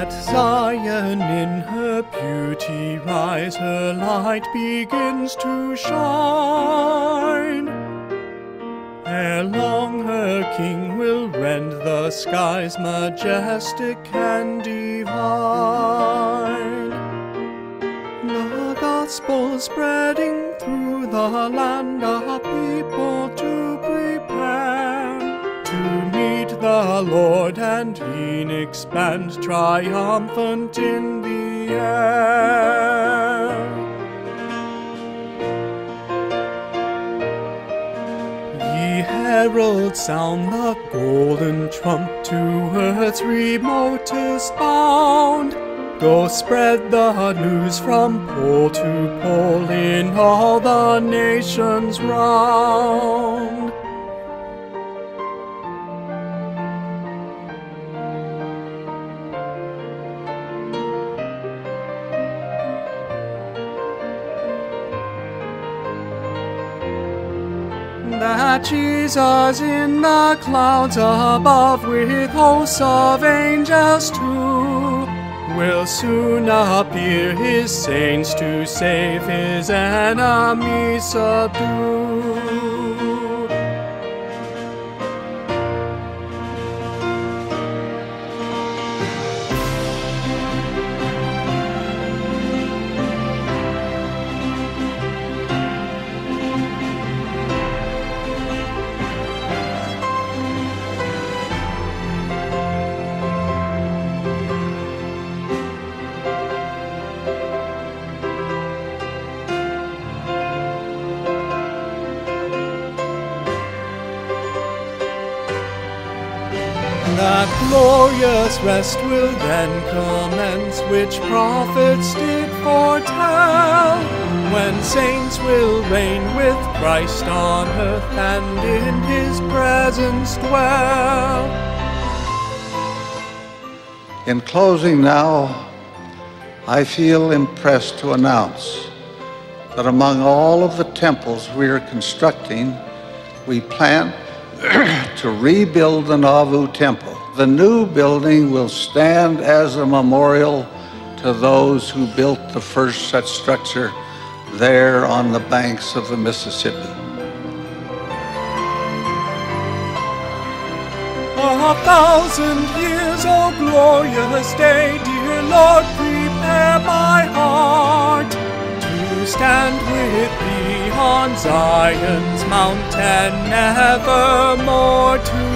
Let Zion in her beauty rise, her light begins to shine. Ere long her King will rend the skies, majestic and divine. The gospel spreading through the land, a people to prepare to meet the Lord and e'en expand, triumphant in the air. Ye heralds, sound the golden trump, to earth's remotest bound. Go spread the news from pole to pole in all the nations round. That Jesus in the clouds above, with hosts of angels too, will soon appear, his saints to save, his enemies subdue. That glorious rest will then commence, which prophets did foretell, when saints will reign with Christ on earth and in his presence dwell. In closing now, I feel impressed to announce that among all of the temples we are constructing, we plan to rebuild the Nauvoo temple. The new building will stand as a memorial to those who built the first such structure there on the banks of the Mississippi. 1,000 years, oh glorious day, dear Lord, prepare my heart to stand with thee on Zion's mountain, nevermore to